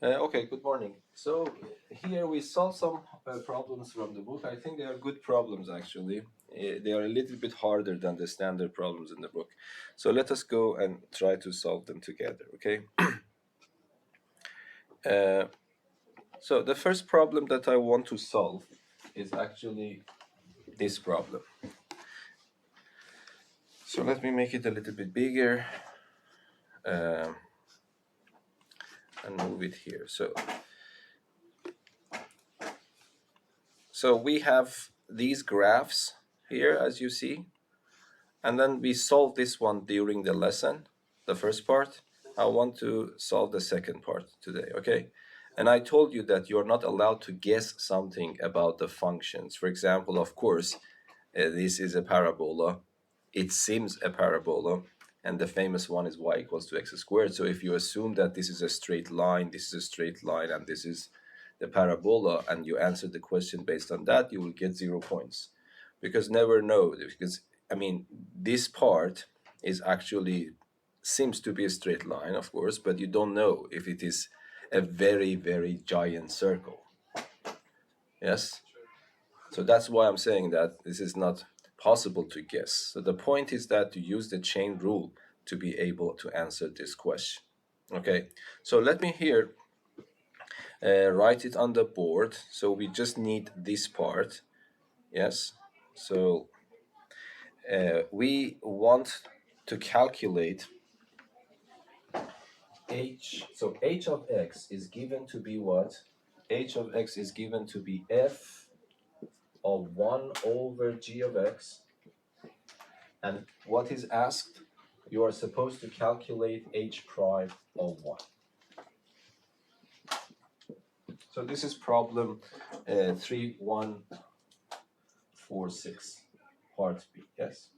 Okay, good morning. So here we solve some problems from the book. I think they are good problems actually. They are a little bit harder than the standard problems in the book. So let us go and try to solve them together, okay? So the first problem that I want to solve is actually this problem. So let me make it a little bit bigger and move it here. So we have these graphs here, as you see, and then we solve this one during the lesson, the first part. I want to solve the second part today, okay? And I told you that you're not allowed to guess something about the functions. For example, of course, this is a parabola. It seems a parabola, and the famous one is y equals to x squared. So if you assume that this is a straight line, this is a straight line, and this is the parabola, and you answer the question based on that, you will get 0 points. Because never know, because I mean, this part is actually seems to be a straight line, of course, but you don't know if it is a very, very giant circle. Yes? So that's why I'm saying that this is not possible to guess. So the point is that to use the chain rule to be able to answer this question. Okay, so let me here write it on the board. So we just need this part. Yes, so we want to calculate h. So h of x is given to be what? H of x is given to be f of 1 over g of x. And what is asked? You are supposed to calculate h prime of 1. So this is problem 3146, part B, yes?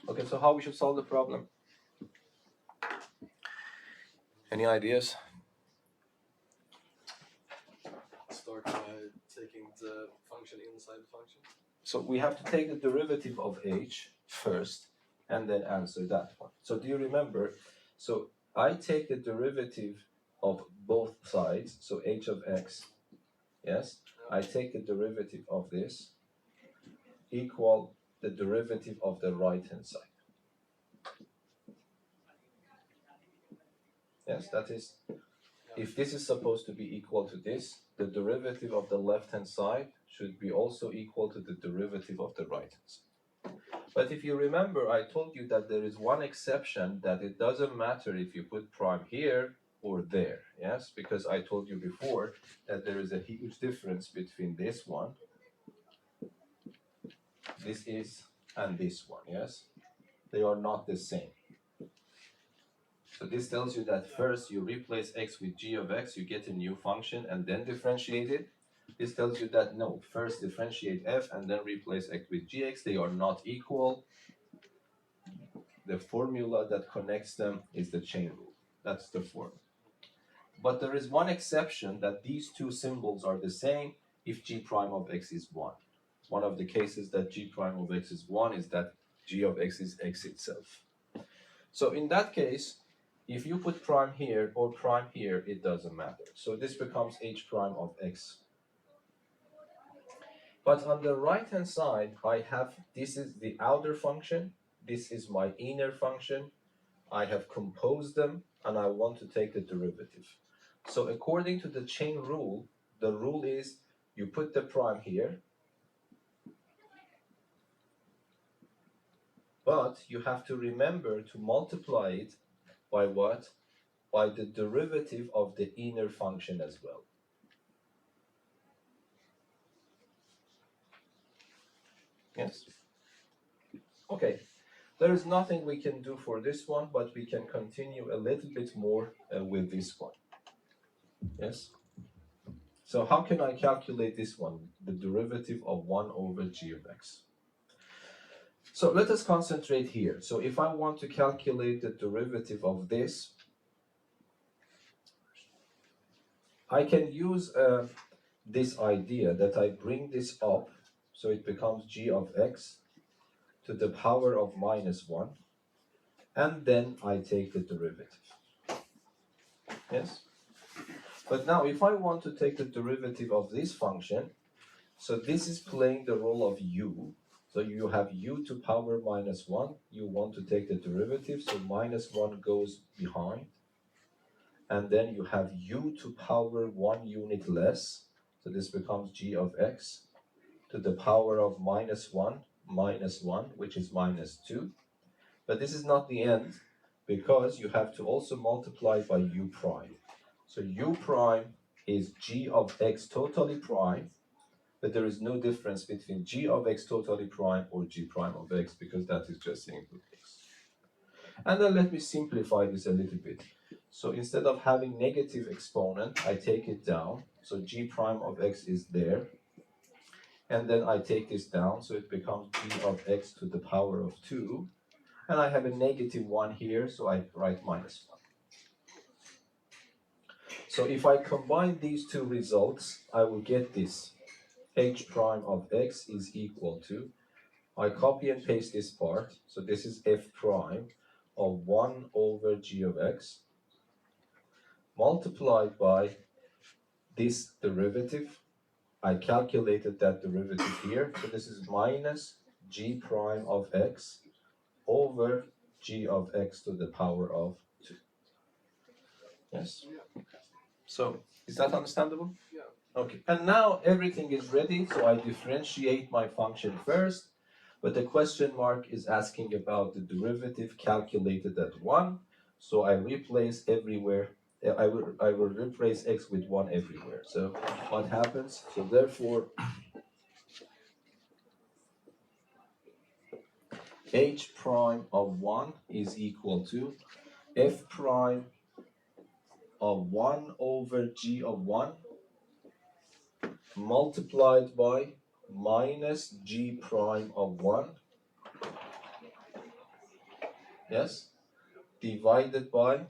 Okay, so how we should solve the problem? Any ideas? Start by taking the function inside the function. So we have to take the derivative of h first and then answer that one. So do you remember? So I take the derivative of both sides, so h of x, yes? I take the derivative of this equal the derivative of the right-hand side. Yes, that is, if this is supposed to be equal to this, the derivative of the left-hand side should be also equal to the derivative of the right-hand side. But if you remember, I told you that there is one exception, that it doesn't matter if you put prime here or there, yes? Because I told you before that there is a huge difference between this one, this is, and this one, yes? They are not the same. So this tells you that first you replace x with g of x, you get a new function and then differentiate it. This tells you that no, first differentiate f and then replace x with gx. They are not equal. The formula that connects them is the chain rule. That's the formula. But there is one exception, that these two symbols are the same if g prime of x is 1. One of the cases that g prime of x is 1 is that g of x is x itself. So in that case, if you put prime here or prime here, it doesn't matter. So this becomes h prime of x. But on the right-hand side, I have, this is the outer function, this is my inner function. I have composed them, and I want to take the derivative. So according to the chain rule, the rule is you put the prime here, but you have to remember to multiply it by what? By the derivative of the inner function as well. Yes? Okay, there is nothing we can do for this one, but we can continue a little bit more with this one. Yes? So how can I calculate this one? The derivative of 1 over g of x. So let us concentrate here. So if I want to calculate the derivative of this, I can use this idea that I bring this up, so it becomes g of x to the power of minus 1, and then I take the derivative. Yes? But now if I want to take the derivative of this function, so this is playing the role of u. So you have u to power minus 1. You want to take the derivative, so minus 1 goes behind. And then you have u to power 1 unit less. So this becomes g of x to the power of minus 1, which is minus 2. But this is not the end, because you have to also multiply by u prime. So u prime is g of x totally prime, but there is no difference between g of x totally prime or g prime of x, because that is just input x. And then let me simplify this a little bit. So instead of having negative exponent, I take it down. So g prime of x is there. And then I take this down, so it becomes g of x to the power of 2. And I have a negative 1 here, so I write minus 1. So if I combine these two results, I will get this. H prime of x is equal to, I copy and paste this part, so this is f prime of 1 over g of x multiplied by this derivative. I calculated that derivative here, so this is minus g prime of x over g of x to the power of 2. Yes? So, is that understandable? Yeah. Okay, and now everything is ready, so I differentiate my function first, but the question mark is asking about the derivative calculated at 1, so I replace everywhere, I will replace x with 1 everywhere. So what happens? So therefore, h prime of 1 is equal to f prime of 1 over g of 1 multiplied by minus g prime of 1, yes, divided by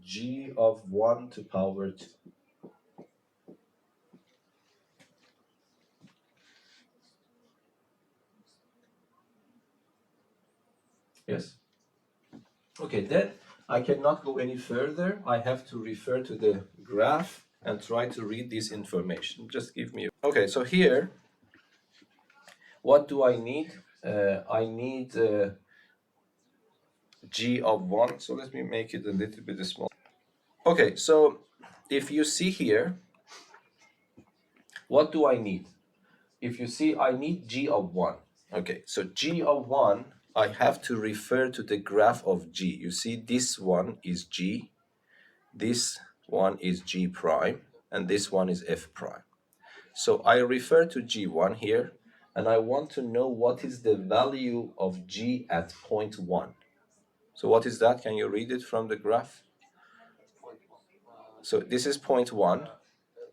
g of 1 to power 2. Yes? Okay, then I cannot go any further. I have to refer to the graph and try to read this information. Just give me. Okay, so here, what do I need? I need g of 1. So let me make it a little bit small. Okay, so if you see here, what do I need? If you see, I need g of 1. Okay, so g of 1, I have to refer to the graph of g. You see, this one is g, this one is g prime, and this one is f prime. So I refer to g1 here, and I want to know what is the value of g at point 1. So what is that? Can you read it from the graph? So this is point 1.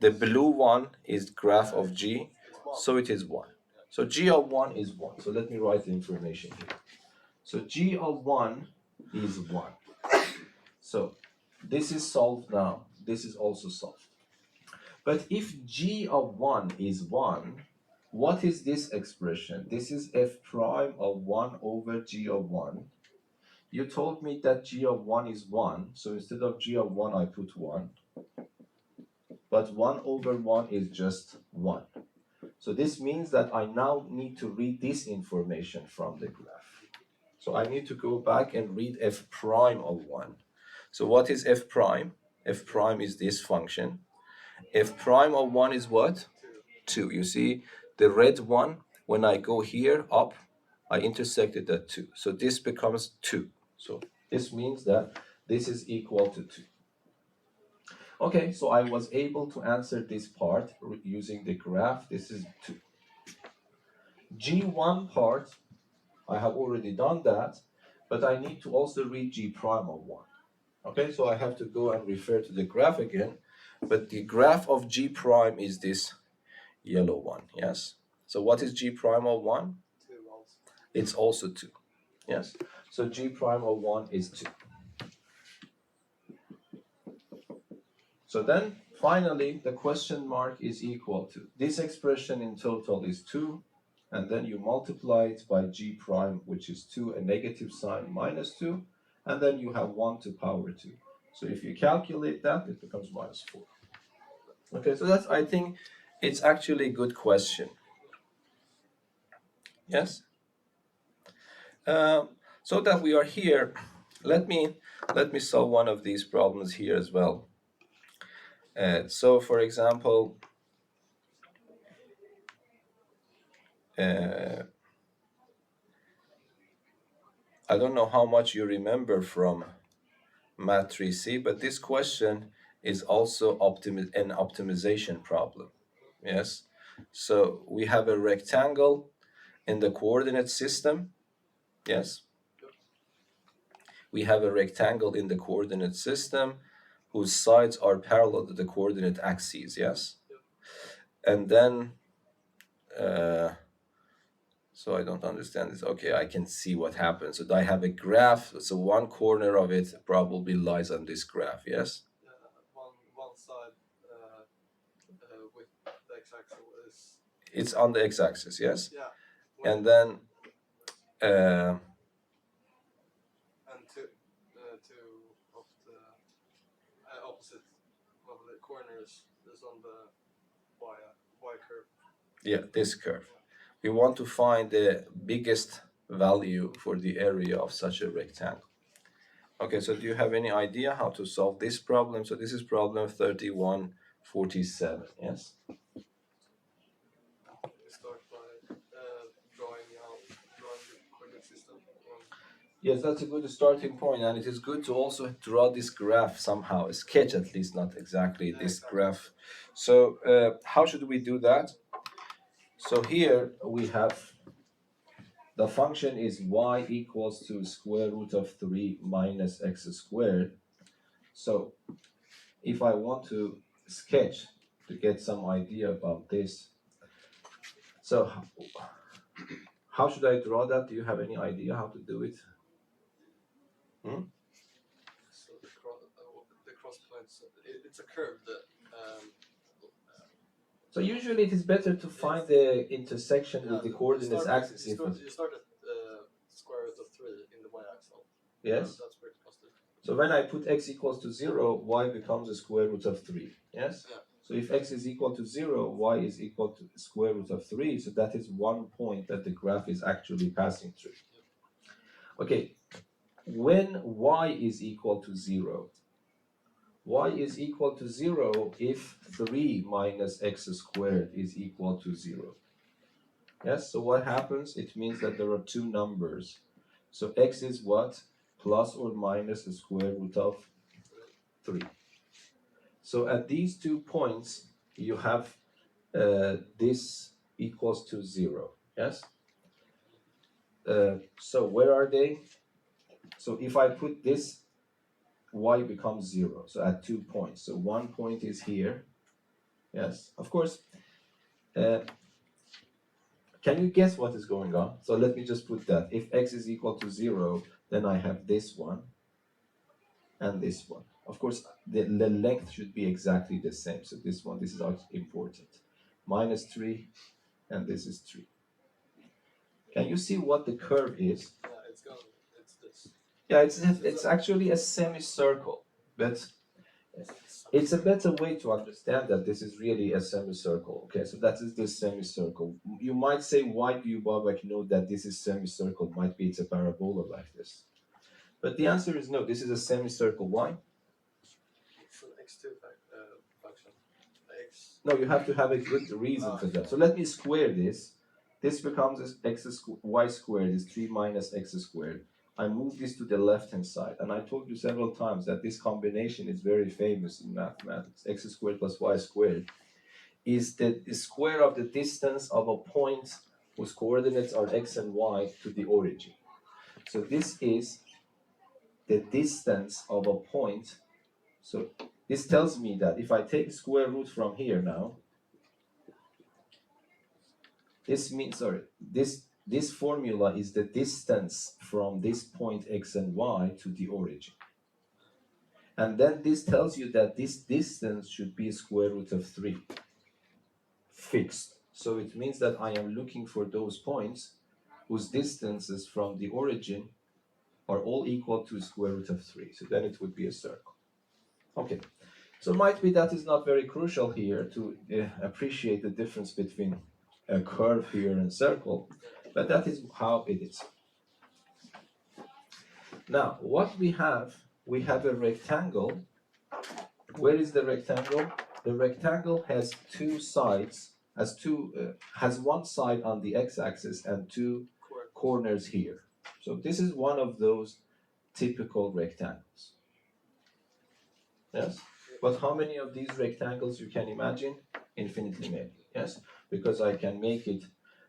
The blue one is graph of g, so it is 1. So g of 1 is 1. So let me write the information here. So g of 1 is 1. So this is solved now. This is also solved. But if g of 1 is 1, what is this expression? This is f prime of 1 over g of 1. You told me that g of 1 is 1, so instead of g of 1, I put 1. But 1 over 1 is just 1. So this means that I now need to read this information from the graph. So I need to go back and read f prime of 1. So what is f prime? F prime is this function. F prime of 1 is what? 2. You see, the red one, when I go here up, I intersected at 2. So this becomes 2. So this means that this is equal to 2. Okay, so I was able to answer this part using the graph. This is 2. G1 part, I have already done that, but I need to also read G prime of 1. Okay, so I have to go and refer to the graph again, but the graph of G prime is this yellow one, yes? So what is G prime of 1? 2 also. It's also 2, yes? So G prime of 1 is 2. So then, finally, the question mark is equal to, this expression in total is 2, and then you multiply it by g prime, which is 2, a negative sign, minus 2, and then you have 1 to power 2. So if you calculate that, it becomes minus 4. Okay, so that's, I think it's actually a good question. Yes? So that we are here, let me solve one of these problems here as well. So for example, I don't know how much you remember from Math 3C, but this question is also an optimization problem. Yes? So we have a rectangle in the coordinate system. Yes? We have a rectangle in the coordinate system whose sides are parallel to the coordinate axes. Yes? And then, so I don't understand this. Okay, I can see what happens. So I have a graph. So one corner of it probably lies on this graph. Yes? One side with the x-axis is... It's on the x-axis, yes? Yeah. And then and two of the opposite of the corners is on the y curve. yeah, this curve. We want to find the biggest value for the area of such a rectangle. Okay, so do you have any idea how to solve this problem? So this is problem 3147, yes? We start by drawing the coordinate system. Yes, that's a good starting point, and it is good to also draw this graph somehow, a sketch at least, not exactly this graph. So how should we do that? So here we have the function is y equals to square root of 3 minus x squared. So if I want to sketch to get some idea about this, so how should I draw that? Do you have any idea how to do it? So the cross points, it's a curve that... So usually it is better to find the intersection with the coordinates axis. You start at square root of 3 in the y-axis. Yes. That's where it's positive. So when I put x equals to 0, y becomes the square root of 3. Yes? Yeah. So if x is equal to 0, y is equal to square root of 3. So that is one point that the graph is actually passing through. Okay, when y is equal to 0, y is equal to 0 if 3 minus x squared is equal to 0. Yes, so what happens? It means that there are two numbers. So x is what? Plus or minus the square root of 3. So at these 2 points, you have this equals to 0. Yes? So where are they? So if I put this, y becomes 0. So at 2 points. So one point is here. Yes, of course. Can you guess what is going on? So let me just put that. If x is equal to 0, then I have this one and this one. Of course, the length should be exactly the same. So this is important. Minus 3, and this is 3. Can you see what the curve is? Yeah, it's this. Yeah, it's actually a semicircle, but it's a better way to understand that this is really a semicircle. Okay, so that is this semicircle. You might say, why do you, Babak, know that this is semicircle? Might be it's a parabola like this. But the answer is no, this is a semicircle. Why? It's an x2 function. X. No, you have to have a good reason for that. So let me square this. This becomes y squared is 3 minus x squared. I move this to the left-hand side. And I told you several times that this combination is very famous in mathematics. X squared plus y squared is the square of the distance of a point whose coordinates are x and y to the origin. So this is the distance of a point. So this tells me that if I take square root from here now, this means, this formula is the distance from this point x and y to the origin. And then this tells you that this distance should be square root of 3, fixed. So it means that I am looking for those points whose distances from the origin are all equal to square root of 3. So then it would be a circle. Okay, so might be that is not very crucial here to appreciate the difference between a curve here and circle, but that is how it is. Now, what we have a rectangle. Where is the rectangle? The rectangle has two sides, has one side on the x-axis and two corners here. So this is one of those typical rectangles. Yes? But how many of these rectangles you can imagine? Infinitely many, yes? Because I can make it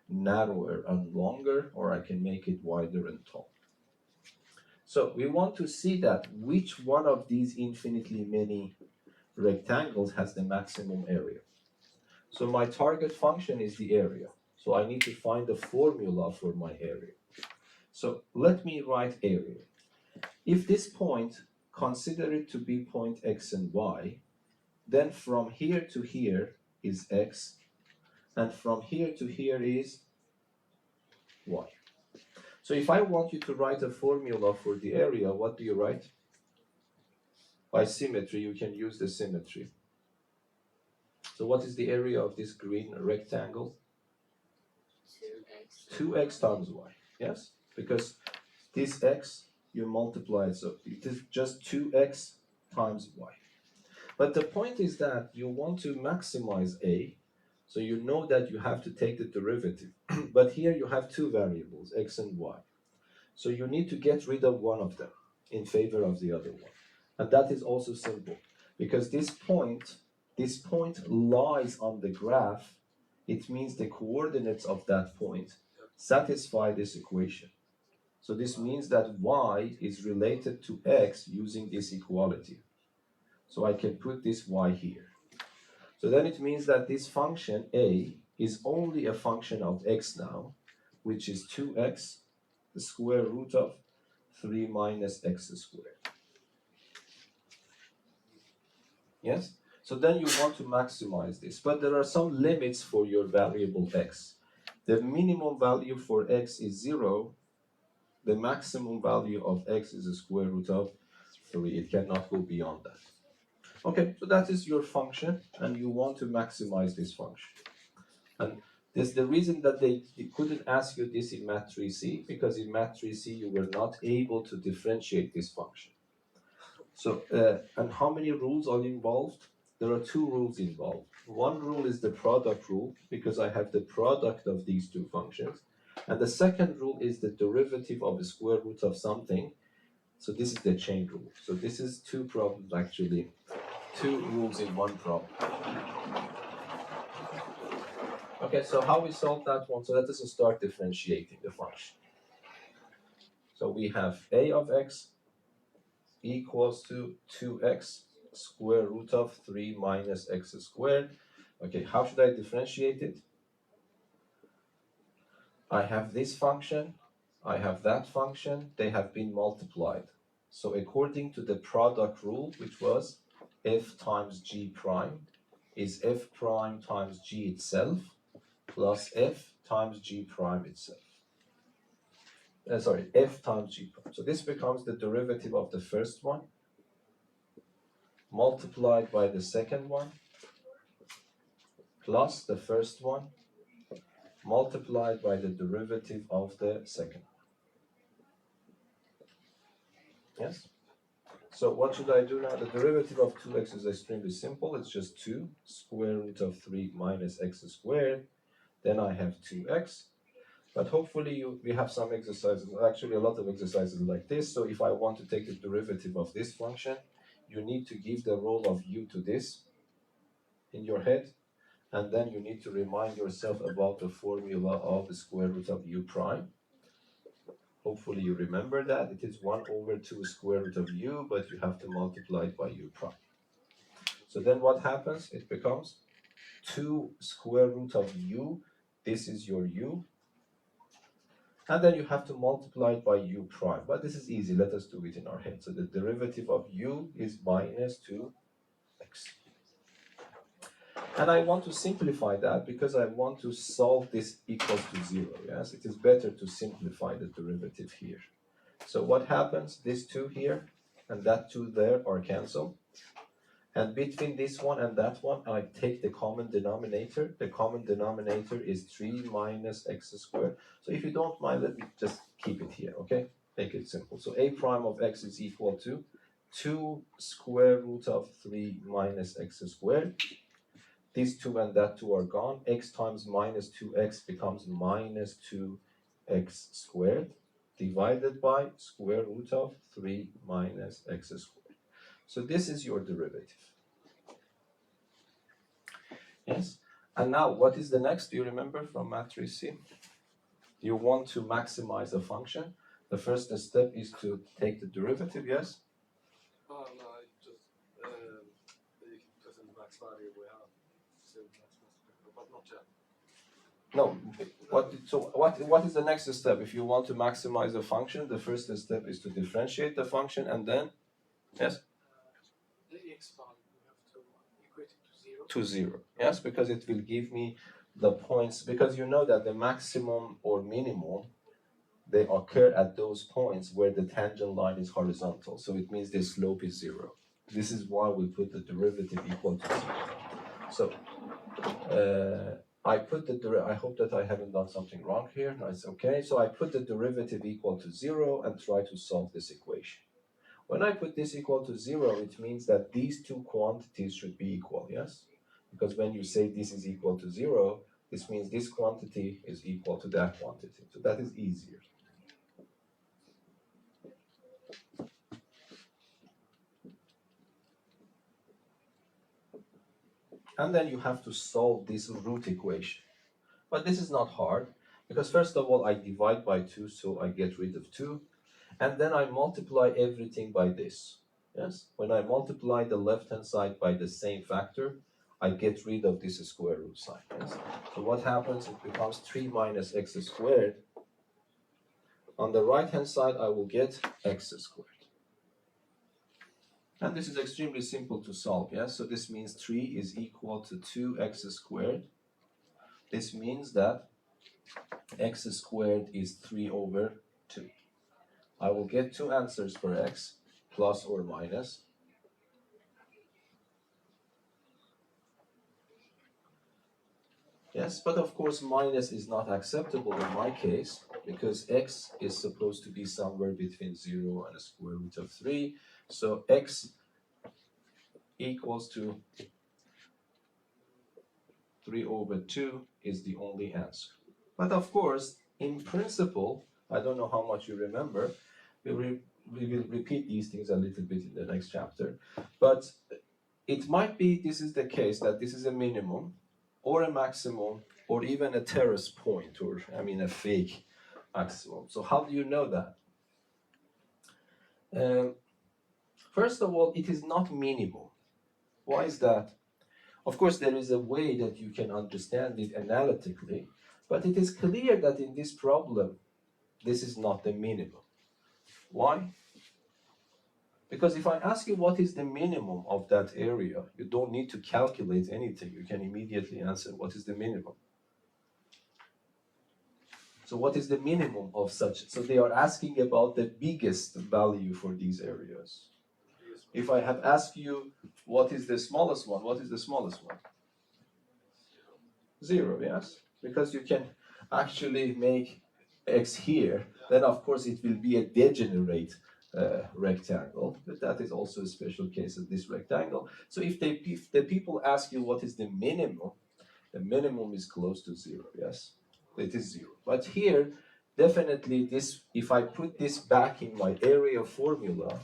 narrower and longer, or I can make it wider and taller. So we want to see that which one of these infinitely many rectangles has the maximum area. So my target function is the area. So I need to find the formula for my area. So let me write area. If this point, consider it to be point x and y, then from here to here is x, and from here to here is y. So if I want you to write a formula for the area, what do you write? By symmetry, you can use the symmetry. So what is the area of this green rectangle? 2x times y, yes? Because this x, you multiply it, so it is just 2x times y. But the point is that you want to maximize a, so you know that you have to take the derivative. But here you have two variables, x and y. So you need to get rid of one of them in favor of the other one. And that is also simple, because this point lies on the graph. It means the coordinates of that point satisfy this equation. So this means that y is related to x using this equality. So I can put this y here. So then it means that this function a is only a function of x now, which is 2x, the square root of 3 minus x squared. Yes? So then you want to maximize this, but there are some limits for your variable x. The minimum value for x is 0. The maximum value of x is the square root of 3. It cannot go beyond that. Okay, so that is your function, and you want to maximize this function. And this the reason that they couldn't ask you this in Math 3C, because in Math 3C you were not able to differentiate this function. So, and how many rules are involved? There are two rules involved. One rule is the product rule, because I have the product of these two functions. And the second rule is the derivative of the square root of something. So this is the chain rule. So this is two problems actually, two rules in one problem. Okay, so how we solve that one? So let us start differentiating the function. So we have a of x equals to 2x square root of 3 minus x squared. Okay, how should I differentiate it? I have this function, I have that function, they have been multiplied. So according to the product rule, which was f times g prime, is f prime times g itself plus f times g prime itself. F times g prime. So this becomes the derivative of the first one multiplied by the second one plus the first one multiplied by the derivative of the second one. Yes? So what should I do now? The derivative of 2x is extremely simple. It's just 2 square root of 3 minus x squared. Then I have 2x. But hopefully we have some exercises, actually a lot of exercises like this. So if I want to take the derivative of this function, you need to give the role of u to this in your head. And then you need to remind yourself about the formula of the square root of u prime. Hopefully you remember that. It is 1 over 2 square root of u, but you have to multiply it by u prime. So then what happens? It becomes 2 square root of u. This is your u. And then you have to multiply it by u prime. But this is easy. Let us do it in our head. So the derivative of u is minus 2x. And I want to simplify that because I want to solve this equals to 0. Yes, it is better to simplify the derivative here. So what happens? This 2 here and that 2 there are cancelled. And between this one and that one, I take the common denominator. The common denominator is 3 minus x squared. So if you don't mind, let me just keep it here, okay? Make it simple. So a prime of x is equal to 2 square root of 3 minus x squared. These 2 and that 2 are gone. X times minus 2x becomes minus 2x squared divided by square root of 3 minus x squared. So this is your derivative. Yes? And now, what is the next? Do you remember from matrix C? You want to maximize a function. The first step is to take the derivative, yes? Oh no, I just you can put in the max value we have. So but not yet. No. What is the next step? If you want to maximize a function, the first step is to differentiate the function and then, yes? The x value we have to equate it to 0. To 0. Yes, because it will give me the points, because you know that the maximum or minimum, they occur at those points where the tangent line is horizontal. So it means the slope is 0. This is why we put the derivative equal to 0. So I put I hope that I haven't done something wrong here. No, it's okay. So I put the derivative equal to 0 and try to solve this equation. When I put this equal to 0, it means that these two quantities should be equal, yes? Because when you say this is equal to 0, this means this quantity is equal to that quantity. So that is easier. And then you have to solve this root equation. But this is not hard, because first of all, I divide by 2, so I get rid of 2. And then I multiply everything by this. Yes? When I multiply the left-hand side by the same factor, I get rid of this square root sign. Yes? So what happens? It becomes 3 minus x squared. On the right-hand side, I will get x squared. And this is extremely simple to solve, yes? So this means 3 is equal to 2x squared. This means that x squared is 3 over 2. I will get two answers for x, plus or minus. Yes, but of course minus is not acceptable in my case, because x is supposed to be somewhere between 0 and a square root of 3. So x equals to 3 over 2 is the only answer. But of course, in principle, I don't know how much you remember, we will repeat these things a little bit in the next chapter, but it might be this is the case, that this is a minimum, or a maximum, or even a terrace point, or a fake maximum. So how do you know that? First of all, it is not minimum. Why is that? Of course, there is a way that you can understand it analytically, but it is clear that in this problem, this is not the minimum. Why? Because if I ask you what is the minimum of that area, you don't need to calculate anything. You can immediately answer what is the minimum. So what is the minimum of such? So they are asking about the biggest value for these areas. If I have asked you what is the smallest one, what is the smallest one? 0, yes? Because you can actually make x here, then of course it will be a degenerate rectangle, but that is also a special case of this rectangle. So if the people ask you what is the minimum is close to 0, yes? It is 0. But here, definitely this, if I put this back in my area formula,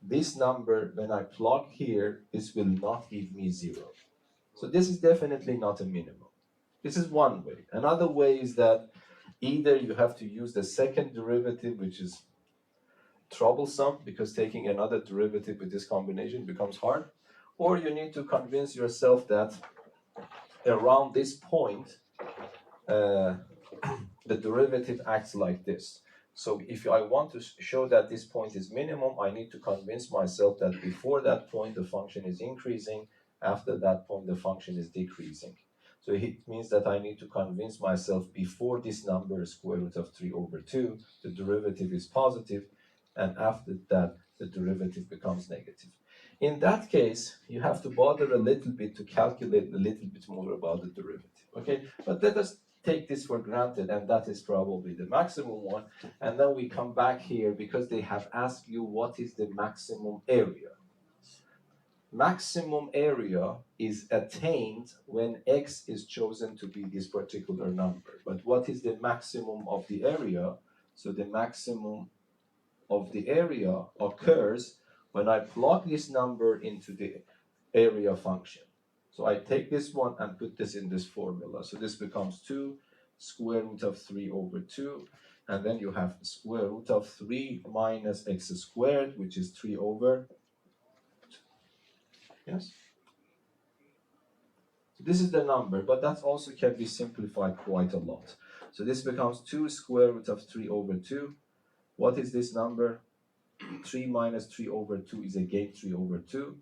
this number, when I plug here, this will not give me 0. So this is definitely not a minimum. This is one way. Another way is that either you have to use the second derivative, which is troublesome because taking another derivative with this combination becomes hard, or you need to convince yourself that around this point, the derivative acts like this. So if I want to show that this point is minimum, I need to convince myself that before that point the function is increasing, after that point the function is decreasing. So it means that I need to convince myself before this number is square root of 3 over 2, the derivative is positive, and after that the derivative becomes negative. In that case, you have to bother a little bit to calculate a little bit more about the derivative, okay? But let us take this for granted, and that is probably the maximum one. And then we come back here because they have asked you what is the maximum area. Maximum area is attained when x is chosen to be this particular number. But what is the maximum of the area? So the maximum of the area occurs when I plug this number into the area function. So I take this one and put this in this formula. So this becomes 2 square root of 3 over 2. And then you have square root of 3 minus x squared, which is 3 over 2. Yes? So this is the number, but that also can be simplified quite a lot. So this becomes 2 square root of 3 over 2. What is this number? 3 minus 3 over 2 is again 3 over 2.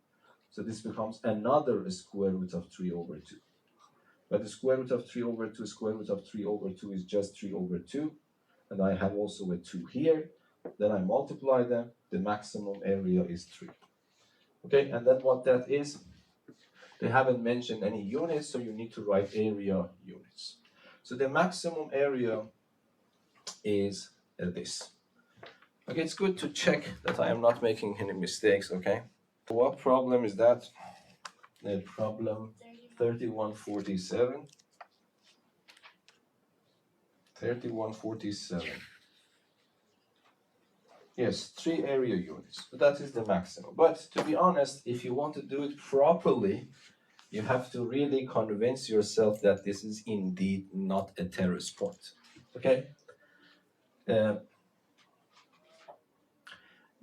So this becomes another square root of 3 over 2. But the square root of 3 over 2, square root of 3 over 2 is just 3 over 2. And I have also a 2 here. Then I multiply them. The maximum area is 3. Okay, and then what that is, they haven't mentioned any units, so you need to write area units. So the maximum area is this. Okay, it's good to check that I am not making any mistakes, okay? What problem is that? The problem 3147. 3147. Yes, 3 area units. So that is the maximum. But to be honest, if you want to do it properly, you have to really convince yourself that this is indeed not a terrace point. Okay?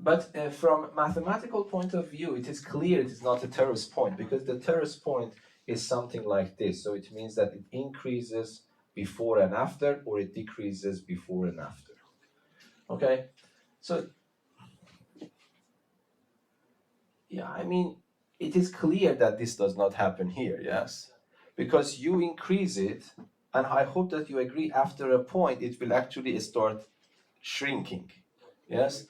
But from mathematical point of view, it is clear it is not a terrace point because the terrace point is something like this. So it means that it increases before and after, or it decreases before and after. Okay? So, yeah, I mean, it is clear that this does not happen here, yes? Because you increase it, and I hope that you agree after a point, it will actually start shrinking, yes?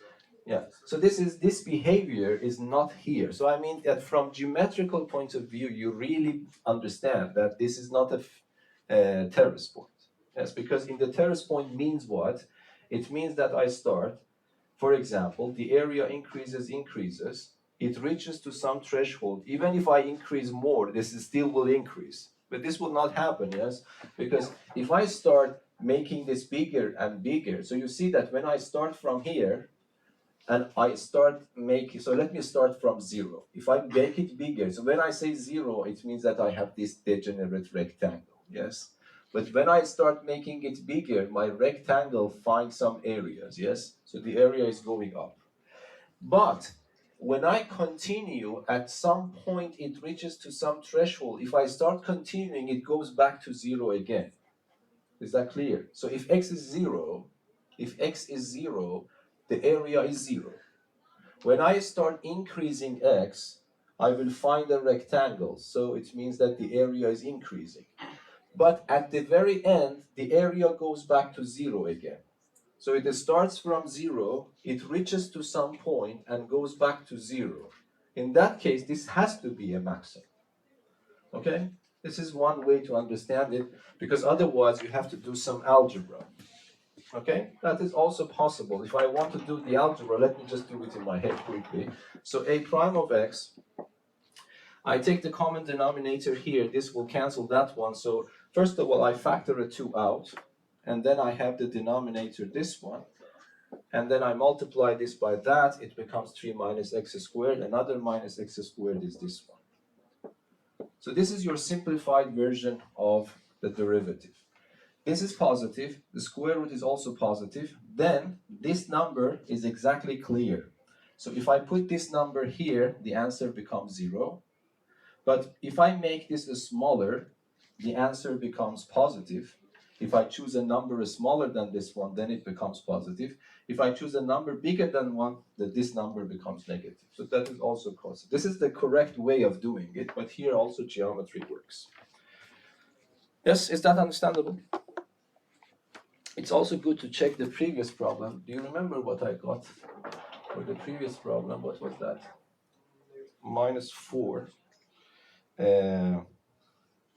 Yeah, so this behavior is not here. So I mean that from geometrical point of view, you really understand that this is not a terrace point. Yes, because in the terrace point means what? It means that I start, for example, the area increases, it reaches to some threshold. Even if I increase more, this is still will increase. But this will not happen, yes? Because if I start making this bigger and bigger, so you see that when I start from here, and I start making, so let me start from 0. If I make it bigger, so when I say 0, it means that I have this degenerate rectangle, yes? But when I start making it bigger, my rectangle finds some areas, yes? So the area is going up. But when I continue, at some point it reaches to some threshold. If I start continuing, it goes back to 0 again. Is that clear? So if x is 0, the area is 0. When I start increasing x, I will find a rectangle, so it means that the area is increasing. But at the very end, the area goes back to 0 again. So it starts from 0, it reaches to some point and goes back to 0. In that case, this has to be a maximum. Okay? This is one way to understand it, because otherwise you have to do some algebra. Okay, that is also possible. If I want to do the algebra, let me just do it in my head quickly. So a prime of x, I take the common denominator here, this will cancel that one. So first of all, I factor a 2 out, and then I have the denominator, this one, and then I multiply this by that, it becomes 3 minus x squared. Another minus x squared is this one. So this is your simplified version of the derivative. This is positive, the square root is also positive, then this number is exactly clear. So if I put this number here, the answer becomes 0. But if I make this smaller, the answer becomes positive. If I choose a number smaller than this one, then it becomes positive. If I choose a number bigger than 1, then this number becomes negative. So that is also positive. This is the correct way of doing it, but here also geometry works. Yes, is that understandable? It's also good to check the previous problem. Do you remember what I got for the previous problem? What was that? minus 4.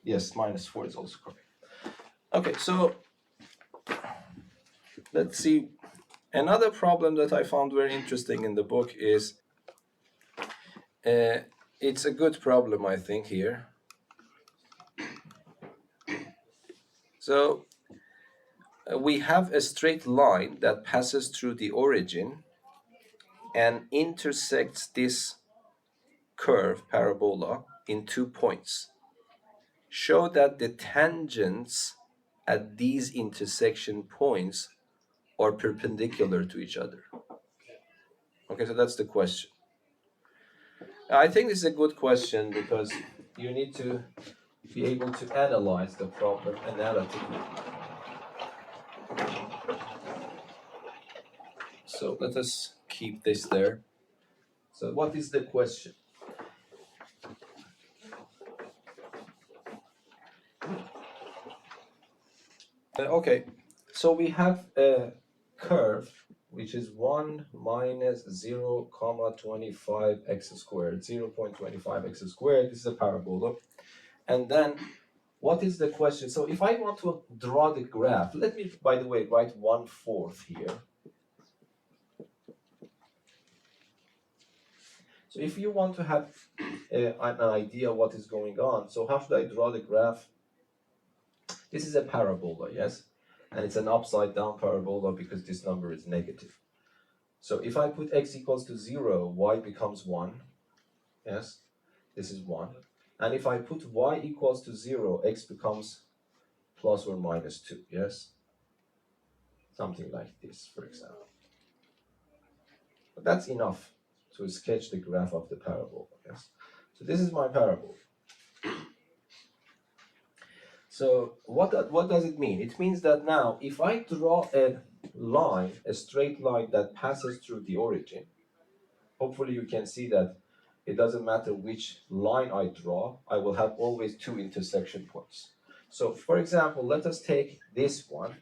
Yes, minus 4 is also correct. Okay, so let's see. Another problem that I found very interesting in the book is, it's a good problem, I think, here. So we have a straight line that passes through the origin and intersects this curve, parabola, in 2 points. Show that the tangents at these intersection points are perpendicular to each other. Okay, so that's the question. I think this is a good question because you need to be able to analyze the problem analytically. So let us keep this there. So what is the question? Okay, so we have a curve which is 1 minus 0 comma 25 x squared, 0.25 x squared. This is a parabola. And then what is the question? So if I want to draw the graph, let me, by the way, write 1/4 here. So if you want to have an idea what is going on, so how should I draw the graph? This is a parabola, yes? And it's an upside down parabola because this number is negative. So if I put x equals to 0, y becomes 1, yes? This is 1. And if I put y equals to 0, x becomes plus or minus 2, yes? Something like this, for example. But that's enough to sketch the graph of the parabola, yes? So this is my parabola. So what does it mean? It means that now if I draw a line, a straight line that passes through the origin, hopefully you can see that it doesn't matter which line I draw, I will have always 2 intersection points. So for example, let us take this one,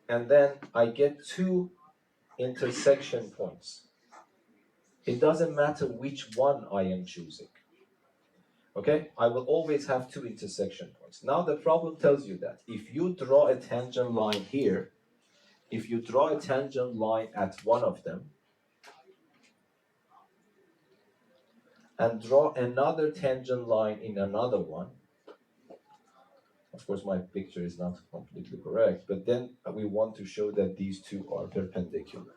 and then I get 2 intersection points. It doesn't matter which one I am choosing. Okay, I will always have 2 intersection points. Now the problem tells you that if you draw a tangent line here, if you draw a tangent line at one of them, and draw another tangent line in another one, of course my picture is not completely correct, but then we want to show that these two are perpendicular.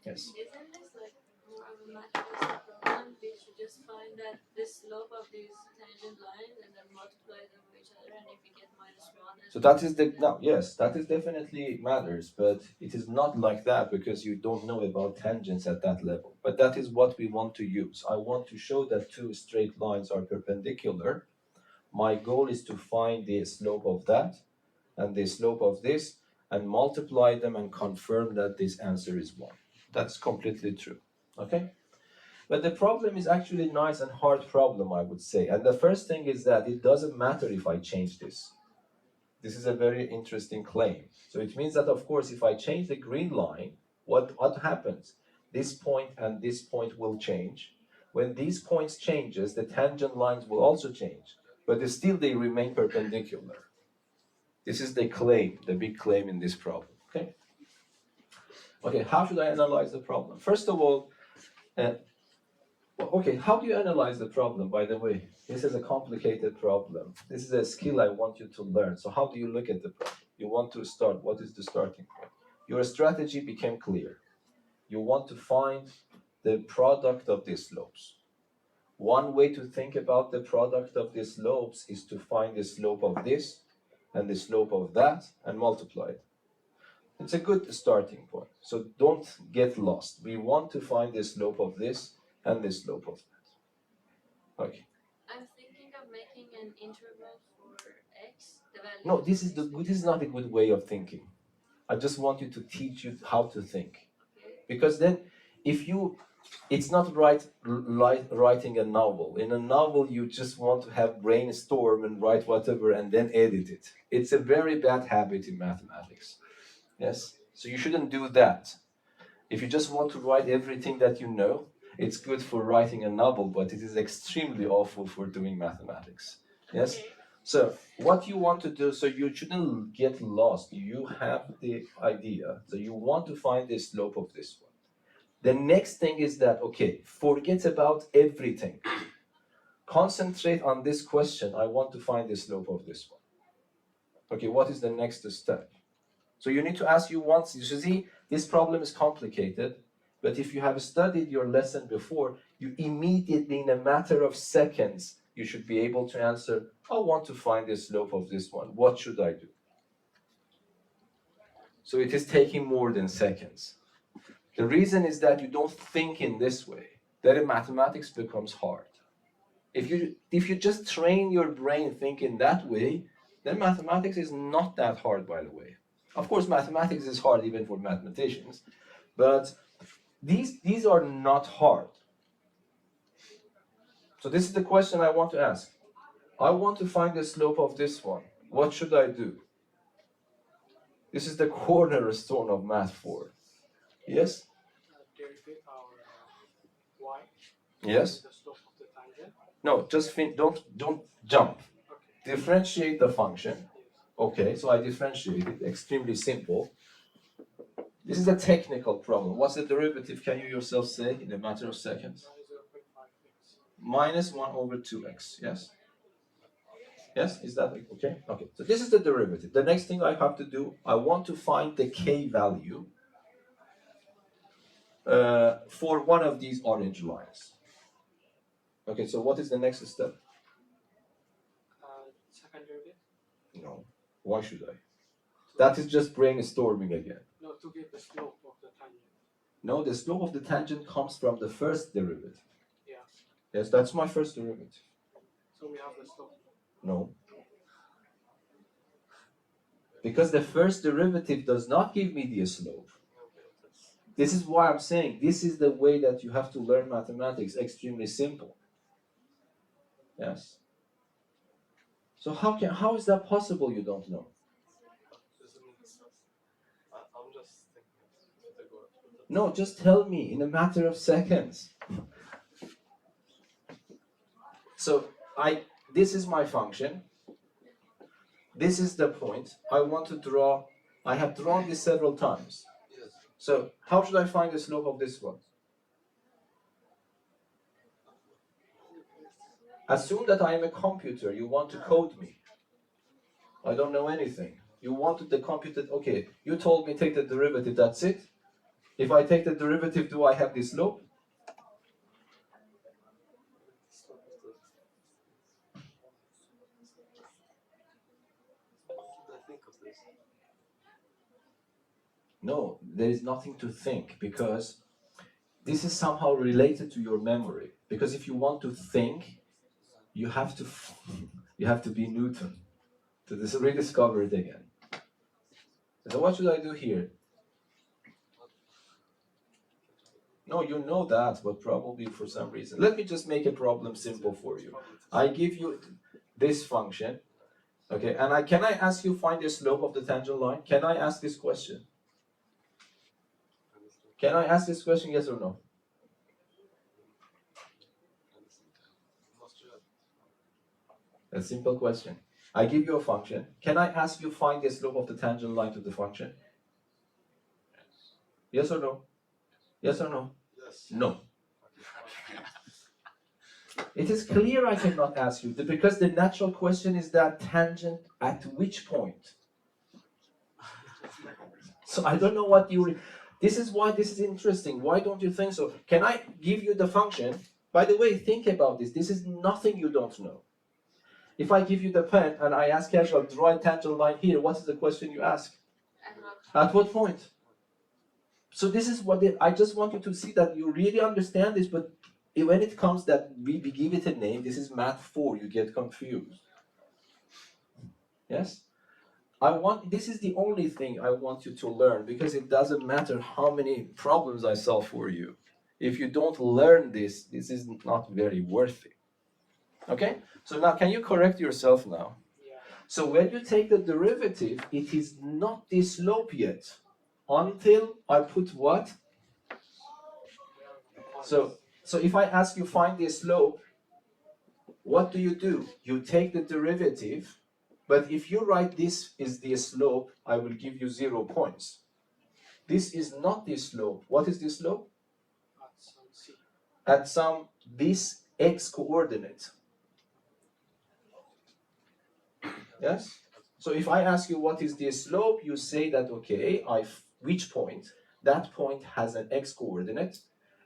Yes. Isn't this like more of a mathematical problem? We should just find that the slope of these tangent lines and then multiply them with each other, and if we get -1. So that is the now yes, that is definitely matters, but it is not like that because you don't know about tangents at that level. But that is what we want to use. I want to show that 2 straight lines are perpendicular. My goal is to find the slope of that and the slope of this and multiply them and confirm that this answer is 1. That's completely true. Okay? But the problem is actually a nice and hard problem, I would say. And the first thing is that it doesn't matter if I change this. This is a very interesting claim. So it means that, of course, if I change the green line, what happens? This point and this point will change. When these points changes, the tangent lines will also change, but still they remain perpendicular. This is the claim, the big claim in this problem. Okay. Okay. How should I analyze the problem? First of all, okay, how do you analyze the problem, by the way? This is a complicated problem. This is a skill I want you to learn. So how do you look at the problem? You want to start. What is the starting point? Your strategy became clear. You want to find the product of these slopes. One way to think about the product of these slopes is to find the slope of this and the slope of that and multiply it. It's a good starting point. So don't get lost. We want to find the slope of this and the slope of that. Okay. I'm thinking of making an interval for x. The value No, this is not a good way of thinking. I just want you to teach you how to think. Because then if you it's not like writing a novel. In a novel, you just want to have brainstorm and write whatever and then edit it. It's a very bad habit in mathematics. Yes? So you shouldn't do that. If you just want to write everything that you know, It's good for writing a novel, but it is extremely awful for doing mathematics. Yes? So what you want to do, so you shouldn't get lost. You have the idea. So you want to find the slope of this one. The next thing is that, okay, forget about everything. Concentrate on this question. I want to find the slope of this one. Okay, what is the next step? So you need to ask you once, you see, this problem is complicated, but if you have studied your lesson before, you immediately, in a matter of seconds, you should be able to answer, I want to find the slope of this one. What should I do? So it is taking more than seconds. The reason is that you don't think in this way. Then mathematics becomes hard. If you just train your brain thinking that way, then mathematics is not that hard, by the way. Of course, mathematics is hard even for mathematicians, but these are not hard. So this is the question I want to ask. I want to find the slope of this one. What should I do? This is the cornerstone of Math 4. Yes? Derivate our y. Yes? The slope of the tangent. No, just don't jump. Okay. Differentiate the function. Yes. Okay, so I differentiate it. Extremely simple. This is a technical problem. What's the derivative? Can you yourself say in a matter of seconds? Minus 1 over 2x. Yes? Yes? Is that okay? Okay. So this is the derivative. The next thing I have to do, I want to find the k value for one of these orange lines. Okay, so what is the next step? Second derivative? No. Why should I? That is just brainstorming again. No, to get the slope of the tangent. No, the slope of the tangent comes from the first derivative. Yeah. Yes, that's my first derivative. So we have the slope. No. Because the first derivative does not give me the slope. This is why I'm saying this is the way that you have to learn mathematics, extremely simple. Yes. So how is that possible you don't know? I'm just thinking. No, just tell me in a matter of seconds. So this is my function. This is the point. I want to draw. I have drawn this several times. Yes. So how should I find the slope of this one? Assume that I am a computer. You want to code me. I don't know anything. You wanted the computer. Okay, you told me take the derivative. That's it. If I take the derivative, do I have this slope? No, there is nothing to think because this is somehow related to your memory. Because if you want to think, you have to be Newton to rediscover it again. So what should I do here? No, you know that, but probably for some reason. Let me just make a problem simple for you. I give you this function, okay, and can I ask you find the slope of the tangent line? Can I ask this question? Can I ask this question, yes or no? A simple question. I give you a function. Can I ask you find the slope of the tangent line to the function? Yes or no? Yes or no? Yes. No. It is clear I cannot ask you because the natural question is that tangent at which point? So I don't know what you... This is why this is interesting. Why don't you think so? Can I give you the function? By the way, think about this. This is nothing you don't know. If I give you the pen and I ask casual, draw a tangent line here, what is the question you ask? At what point? So this is what I just want you to see that you really understand this, but when it comes that we give it a name, this is Math 4, you get confused. Yes? This is the only thing I want you to learn because it doesn't matter how many problems I solve for you. If you don't learn this, this is not very worthy. Okay? So now can you correct yourself now? Yeah. So when you take the derivative, it is not the slope yet until I put what? So So if I ask you find the slope, what do? You take the derivative, but if you write this is the slope, I will give you 0 points. This is not the slope. What is the slope? At some C. At some this x coordinate. Yes? So if I ask you what is the slope, you say that, okay, which point? That point has an x coordinate,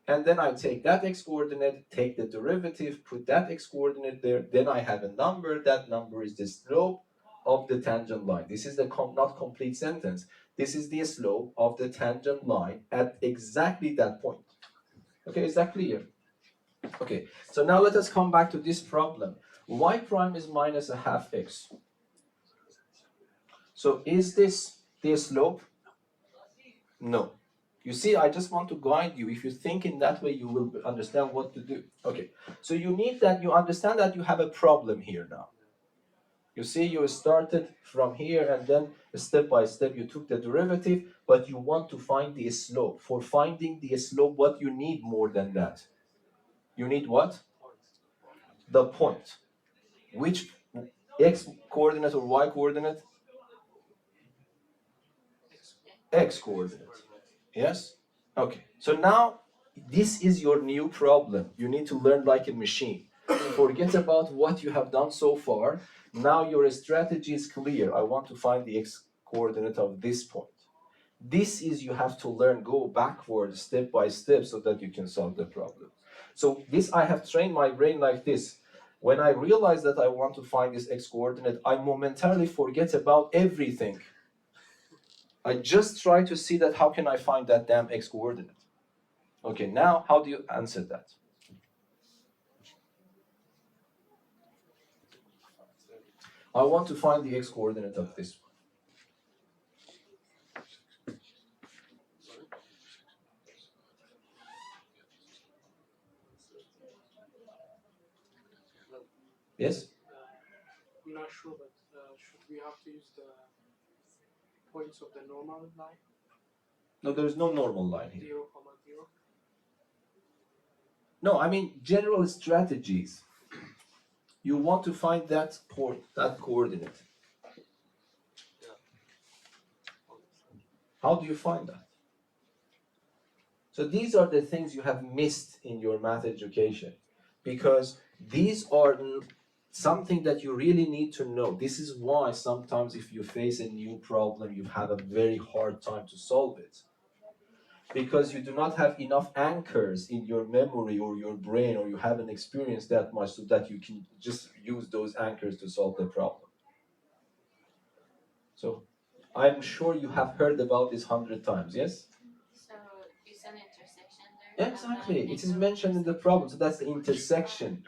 and then I take that x coordinate, take the derivative, put that x coordinate there, then I have a number. That number is the slope of the tangent line. This is the not complete sentence. This is the slope of the tangent line at exactly that point. Okay, is that clear? Okay, so now let us come back to this problem. Y prime is minus a half x. So is this the slope? No. You see, I just want to guide you. If you think in that way, you will understand what to do. Okay, so you understand that you have a problem here now. You see, you started from here and then step by step you took the derivative, but you want to find the slope. For finding the slope, what you need more than that? You need what? The point. Which x coordinate or y coordinate? X coordinate. Yes? Okay. So now this is your new problem. You need to learn like a machine. Forget about what you have done so far. Now your strategy is clear. I want to find the x coordinate of this point. This is you have to learn, go backwards step by step so that you can solve the problem. So this I have trained my brain like this. When I realize that I want to find this x coordinate, I momentarily forget about everything. I just try to see that how can I find that damn x coordinate. Okay, now how do you answer that? I want to find the x coordinate of this one. Yes? I'm not sure, but should we have to use the points of the normal line? No, there is no normal line here. 0, 0. No, I mean general strategies. You want to find that point, that coordinate. How do you find that? So these are the things you have missed in your math education, because these are something that you really need to know. This is why sometimes if you face a new problem, you have a very hard time to solve it. Because you do not have enough anchors in your memory or your brain, or you haven't experienced that much so that you can just use those anchors to solve the problem. So I'm sure you have heard about this 100 times, yes? So it's an intersection there. Exactly, it is mentioned in the problem. So that's the intersection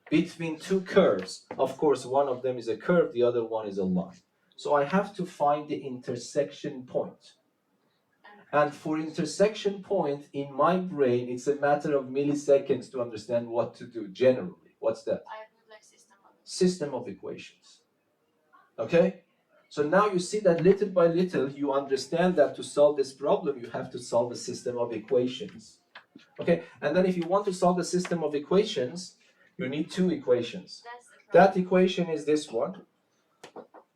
between two curves. Of course, one of them is a curve, the other one is a line. So I have to find the intersection point. And for intersection point, in my brain, it's a matter of milliseconds to understand what to do generally. What's that? I would like System of equations. Okay? So now you see that little by little, you understand that to solve this problem, you have to solve a system of equations. Okay? And then if you want to solve a system of equations, you need two equations. That equation is this one.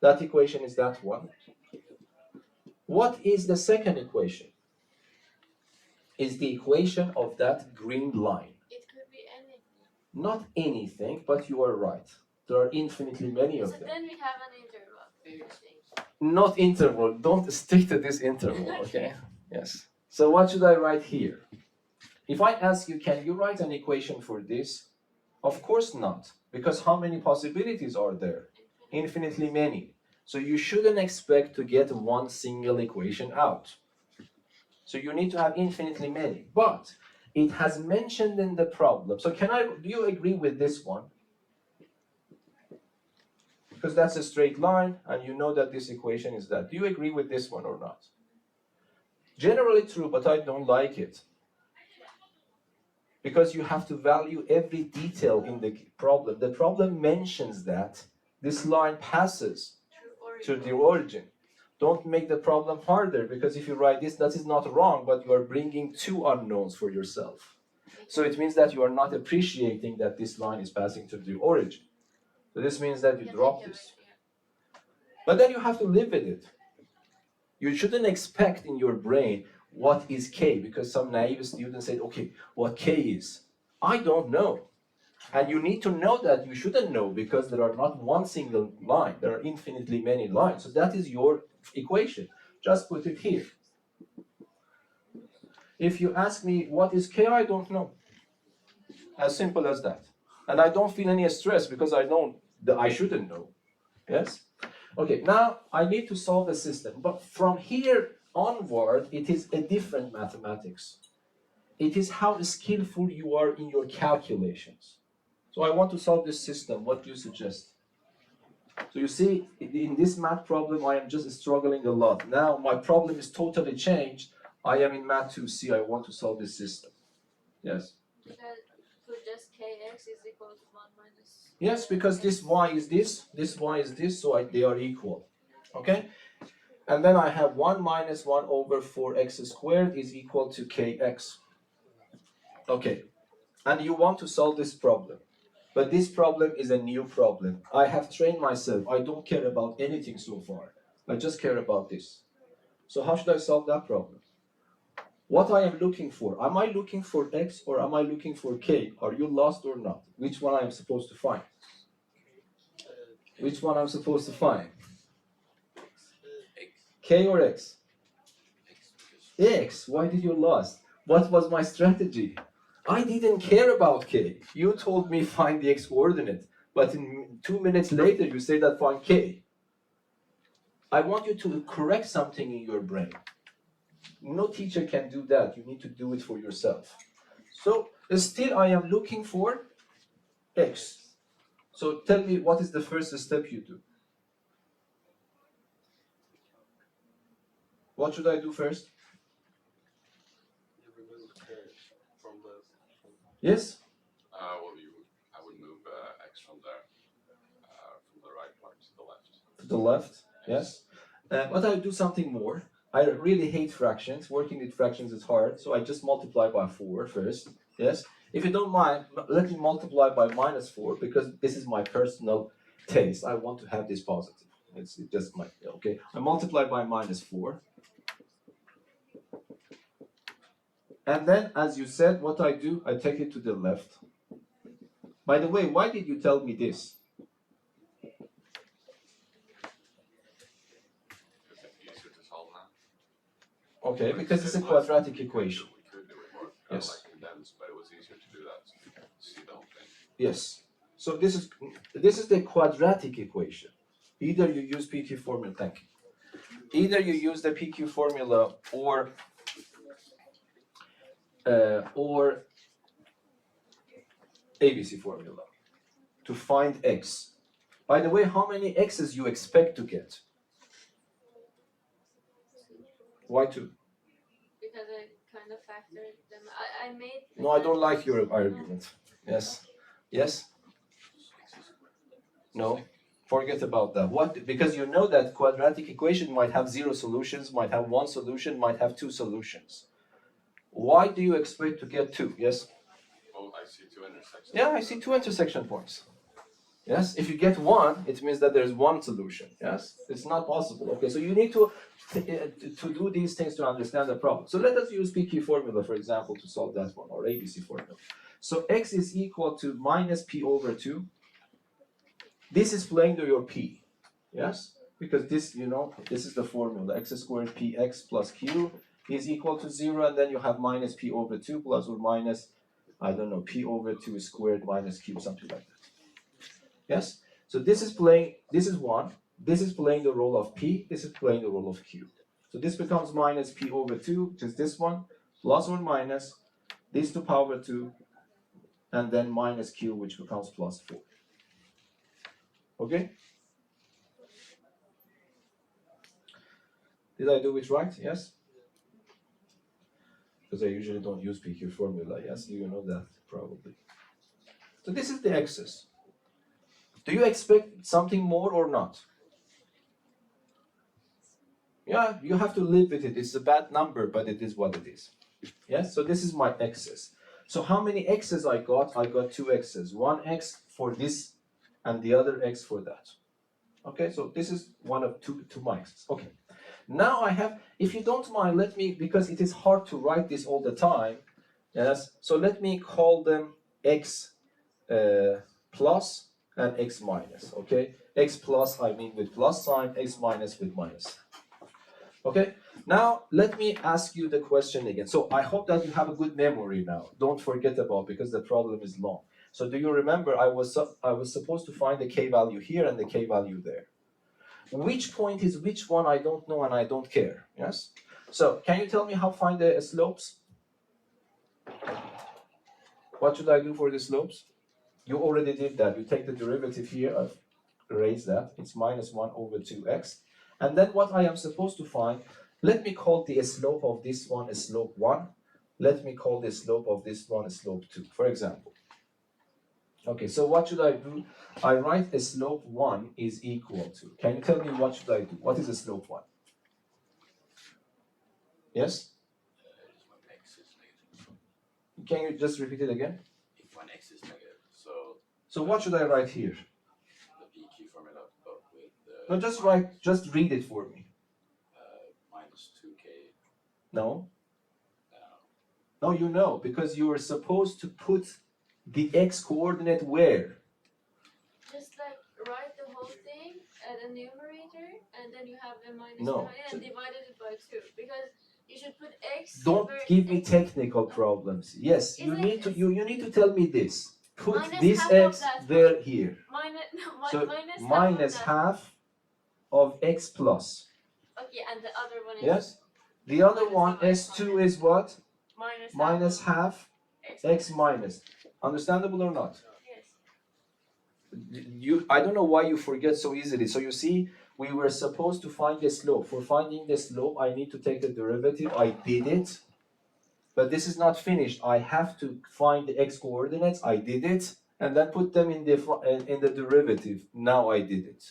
That equation is that one. What is the second equation? Is the equation of that green line. It could be anything. Not anything, but you are right. There are infinitely many of So them. then we have an interval, I think. Not interval. Don't stick to this interval, okay? Yes. So what should I write here? If I ask you, can you write an equation for this? Of course not, because how many possibilities are there? Infinitely many. So you shouldn't expect to get one single equation out. So you need to have infinitely many. But it has mentioned in the problem. So do you agree with this one? Because that's a straight line, and you know that this equation is that. Do you agree with this one or not? Generally true, but I don't like it. Because you have to value every detail in the problem. The problem mentions that this line passes to the origin. Don't make the problem harder, because if you write this, that is not wrong, but you are bringing two unknowns for yourself. So it means that you are not appreciating that this line is passing through the origin. So this means that you Yeah, drop take it this. right here. But then you have to live with it. You shouldn't expect in your brain what is K, because some naive student said, okay, what K is. I don't know. And you need to know that you shouldn't know, because there are not one single line, there are infinitely many lines. So that is your equation. Just put it here. If you ask me what is K, I don't know. As simple as that. And I don't feel any stress because I know that I shouldn't know. Yes? Okay, now I need to solve a system. But from here onward, it is a different mathematics. It is how skillful you are in your calculations. So I want to solve this system. What do you suggest? So you see, in this math problem, I am just struggling a lot. Now my problem is totally changed. I am in math 2C. I want to solve this system. Yes? Should I put just kx is equal to 1 minus? Yes, because this y is this y is this, so they are equal. Okay? And then I have 1 minus 1 over 4x squared is equal to kx. Okay. And you want to solve this problem. But this problem is a new problem. I have trained myself. I don't care about anything so far. I just care about this. So how should I solve that problem? What I am looking for? Am I looking for x or am I looking for k? Are you lost or not? Which one I am supposed to find? Which one I'm supposed to find? K or x? X. Why did you lost? What was my strategy? I didn't care about k. You told me find the x coordinate, but in 2 minutes later you say that find k. I want you to correct something in your brain. No teacher can do that. You need to do it for yourself. So still I am looking for x. So tell me, what is the first step you do? What should I do first? You remove K from the. Yes? I would move x from the right part to the left. To the left, yes. But I do something more. I really hate fractions. Working with fractions is hard, so I just multiply by 4 first. Yes. If you don't mind, let me multiply by minus 4 because this is my personal taste. I want to have this positive. It's just my okay. I multiply by minus 4. And then, as you said, what I do, I take it to the left. By the way, why did you tell me this? Is it easier to solve now? Okay, because it's a quadratic equation. We could do it more Yes. like condensed, but it was easier to do that. So you could see the whole thing. Yes. So this is the quadratic equation. Either you use PQ formula, thank you. Either you use the PQ formula or ABC formula to find x. By the way, how many x's you expect to get? Why 2? Because I kind of factored them. I made. No, I don't like your argument. Yes. Yes? No. Forget about that. What? Because you know that quadratic equation might have 0 solutions, might have 1 solution, might have 2 solutions. Why do you expect to get 2? Yes? Oh, I see 2 intersections. Yeah, I see 2 intersection points. Yes? If you get 1, it means that there's 1 solution. Yes? It's not possible. Okay, so you need to do these things to understand the problem. So let us use PQ formula, for example, to solve that one, or ABC formula. So x is equal to minus p over 2. This is playing to your p. Yes? Because this, this is the formula. X squared px plus q is equal to 0, and then you have minus p over 2 plus or minus, I don't know, p over 2 squared minus q, something like that. Yes? So this is 1. This is playing the role of p. This is playing the role of q. So this becomes minus p over 2, which is this one, plus or minus this to power 2, and then minus q, which becomes plus 4. Okay? Did I do it right? Yes? Because I usually don't use PQ formula. Yes, you know that probably. So this is the x's. Do you expect something more or not? Yeah, you have to live with it. It's a bad number, but it is what it is. Yes, so this is my x's. So how many x's I got? I got 2 x's. 1 x for this and the other x for that. Okay, so this is one of two x's. Okay. Now I have, if you don't mind, let me, because it is hard to write this all the time, yes, so let me call them x plus and x minus, okay? X plus, I mean with plus sign, x minus with minus. Okay, now let me ask you the question again. So I hope that you have a good memory now. Don't forget about, because the problem is long. So do you remember I was supposed to find the k value here and the k value there. Which point is which one I don't know and I don't care, yes? So can you tell me how to find the slopes? What should I do for the slopes? You already did that. You take the derivative here, I've erased that. It's minus 1 over 2x. And then what I am supposed to find, let me call the slope of this one a slope 1. Let me call the slope of this one a slope 2, for example. Okay, so what should I do? I write a slope 1 is equal to. Can you tell me what should I do? What is a slope 1? Yes? Just when x is negative. Can you just repeat it again? If when x is negative, so So what should I write here? the PQ formula, but with No, just write, just read it for me. minus 2k. No? Uh, No, you know, because you were supposed to put the x coordinate where? Just like write the whole thing at a numerator, and then you have the minus No. behind it and divided it by 2. Because you should put x. Don't where give me x- technical problems. Yes, you Isn't need to it- you need to tell me this. Put Minus this half of x that. there here. Minus, no, So minus minus half. Of half of x plus. that. Okay, and the other one is Yes? The other minus one, half x S2 is what? minus Half x. x minus. Understandable or not? Yes. I don't know why you forget so easily. So you see, we were supposed to find the slope. For finding the slope, I need to take the derivative. I did it. But this is not finished. I have to find the x coordinates. I did it. And then put them in the derivative. Now I did it.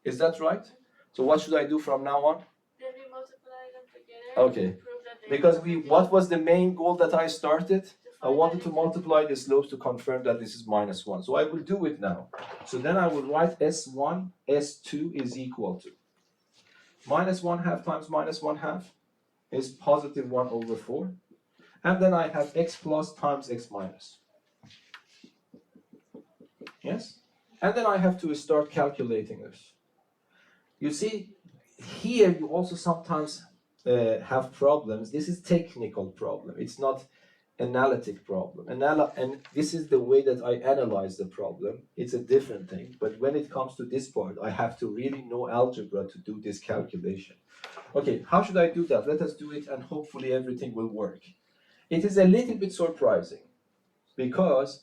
Is that right? So what should I do from now on? Then we multiply them together. Okay. To prove that they Because are what was the main goal that I started? I find wanted that to it's- multiply the slopes to confirm that this is minus 1. So I will do it now. So then I will write S1, S2 is equal to minus 1 half times minus 1 half is positive 1 over 4. And then I have x plus times x minus. Yes? And then I have to start calculating this. You see, here you also sometimes have problems. This is technical problem. It's not analytic problem. And this is the way that I analyze the problem. It's a different thing. But when it comes to this part, I have to really know algebra to do this calculation. Okay, how should I do that? Let us do it and hopefully everything will work. It is a little bit surprising because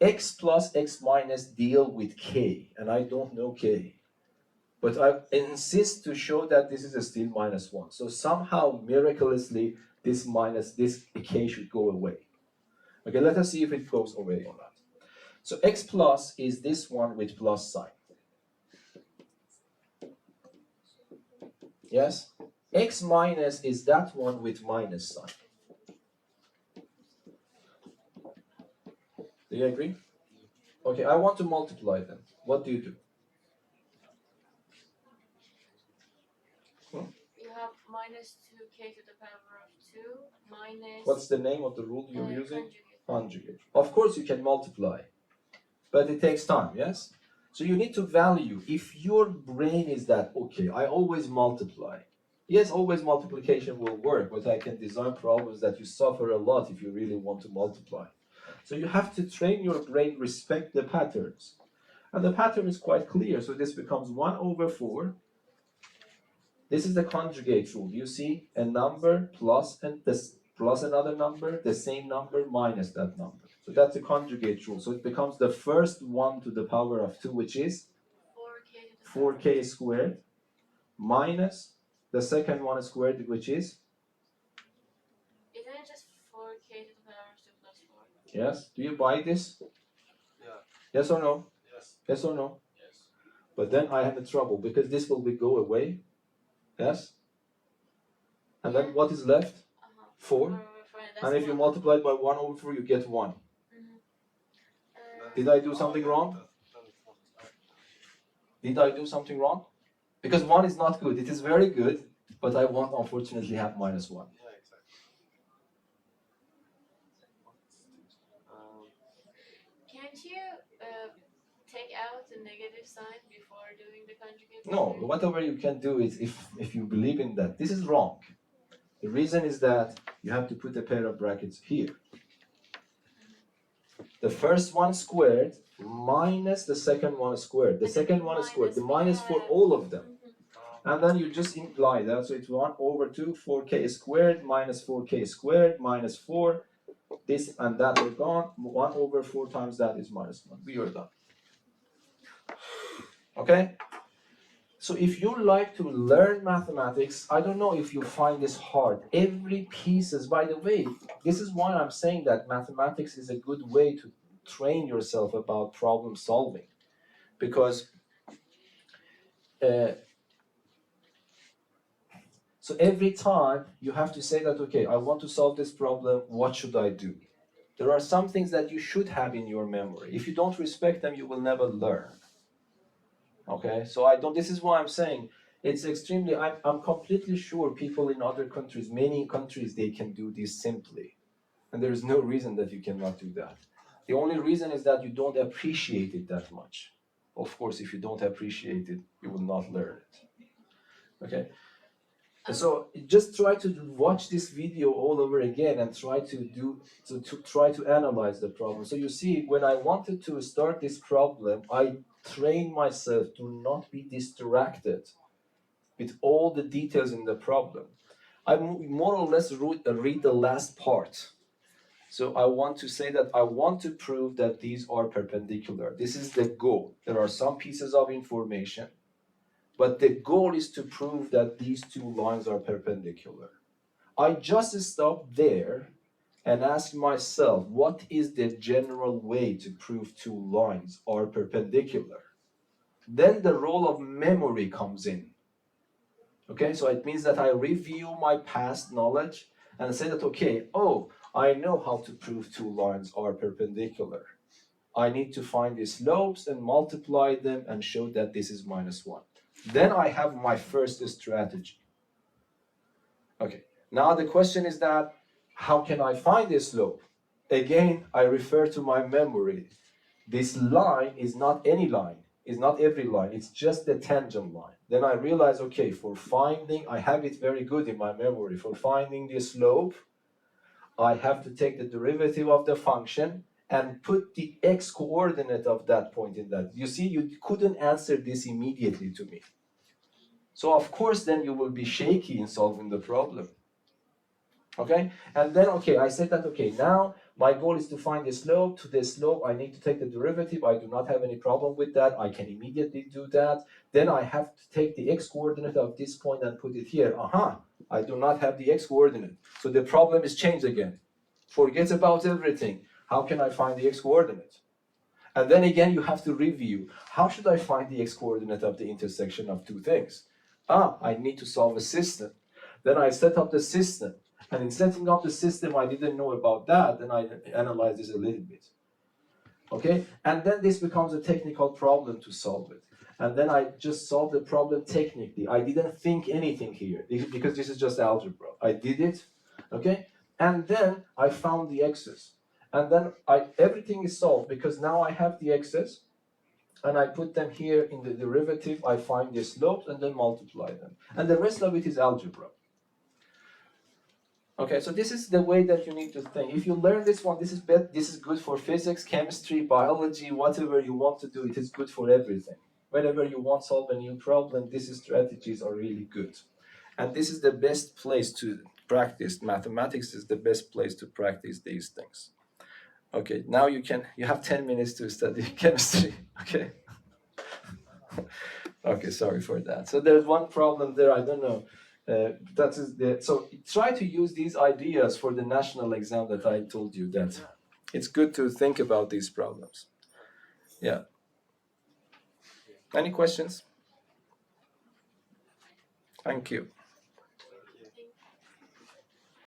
x plus x minus deal with k, and I don't know k. But I insist to show that this is still minus 1. So somehow, miraculously, this k should go away. Okay, let us see if it goes away or not. So x plus is this one with plus sign. Yes? X minus is that one with minus sign. Do you agree? Okay, I want to multiply them. What do you do? You have minus 2k to the power of 2 minus. What's the name of the rule you're using? Conjugate. Conjugate. Of course you can multiply, but it takes time, yes? So you need to value, if your brain is that, okay, I always multiply. Yes, always multiplication will work, but I can design problems that you suffer a lot if you really want to multiply. So you have to train your brain, respect the patterns. And the pattern is quite clear, so this becomes 1 over 4. This is the conjugate rule. You see a number plus and this plus another number, the same number minus that number. So that's the conjugate rule. So it becomes the first 1 to the power of 2, which is 4k squared, minus the second one squared, which is? Isn't it just 4k to the power of 2 plus 4? Yes. Do you buy this? Yeah. Yes or no? Yes. Yes or no? yes. But then I have a trouble because this will go away. Yes? And then what is left? 4. And if you multiply it by 1 over 4, you get 1. Did I do something wrong? Did I do something wrong? Because 1 is not good. It is very good, but I won't unfortunately have minus 1. Yeah, exactly. Can't you take out the negative sign before doing the conjugate? No, whatever you can do is if you believe in that. This is wrong. The reason is that you have to put a pair of brackets here. The first one squared minus the second one squared. The second one is squared. The minus for all of them. And then you just imply that. So it's 1 over 2, 4k squared minus 4k squared minus 4. This and that are gone. 1 over 4 times that is minus 1. We are done. Okay? So if you like to learn mathematics, I don't know if you find this hard. Every piece is, by the way, this is why I'm saying that mathematics is a good way to train yourself about problem solving. Because so every time you have to say that, okay, I want to solve this problem, what should I do? There are some things that you should have in your memory. If you don't respect them, you will never learn. Okay, so this is why I'm saying it's extremely, I'm completely sure people in other countries, many countries, they can do this simply. And there is no reason that you cannot do that. The only reason is that you don't appreciate it that much. Of course, if you don't appreciate it, you will not learn it. Okay? And so just try to watch this video all over again and try to try to analyze the problem. So you see, when I wanted to start this problem, I trained myself to not be distracted with all the details in the problem. I more or less read the last part. So I want to say that I want to prove that these are perpendicular. This is the goal. There are some pieces of information, but the goal is to prove that these two lines are perpendicular. I just stop there and ask myself, what is the general way to prove two lines are perpendicular? Then the role of memory comes in. Okay, so it means that I review my past knowledge and say that, okay, oh, I know how to prove two lines are perpendicular. I need to find the slopes and multiply them and show that this is minus 1. Then I have my first strategy. Okay, now the question is that, how can I find this slope? Again, I refer to my memory. This line is not any line, it's not every line, it's just the tangent line. Then I realize, okay, for finding, I have it very good in my memory, for finding the slope, I have to take the derivative of the function and put the x coordinate of that point in that. You see, you couldn't answer this immediately to me. So of course, then you will be shaky in solving the problem. Okay, and then, okay, I said that, okay, now my goal is to find the slope. To the slope, I need to take the derivative. I do not have any problem with that. I can immediately do that. Then I have to take the x coordinate of this point and put it here. I do not have the x coordinate. So the problem is changed again. Forget about everything. How can I find the x coordinate? And then again, you have to review. How should I find the x coordinate of the intersection of two things? I need to solve a system. Then I set up the system. And in setting up the system, I didn't know about that. Then I analyze this a little bit. Okay? And then this becomes a technical problem to solve it. And then I just solve the problem technically. I didn't think anything here because this is just algebra. I did it. Okay? And then I found the x's. And then everything is solved because now I have the x's. And I put them here in the derivative. I find the slopes and then multiply them. And the rest of it is algebra. Okay, so this is the way that you need to think. If you learn this one, this is good for physics, chemistry, biology, whatever you want to do. It is good for everything. Whenever you want to solve a new problem, these strategies are really good. And this is the best place to practice. Mathematics is the best place to practice these things. Okay, now you have 10 minutes to study chemistry. Okay. Okay, sorry for that. So there's one problem there, I don't know. So try to use these ideas for the national exam that I told you that it's good to think about these problems. Yeah. Any questions? Thank you.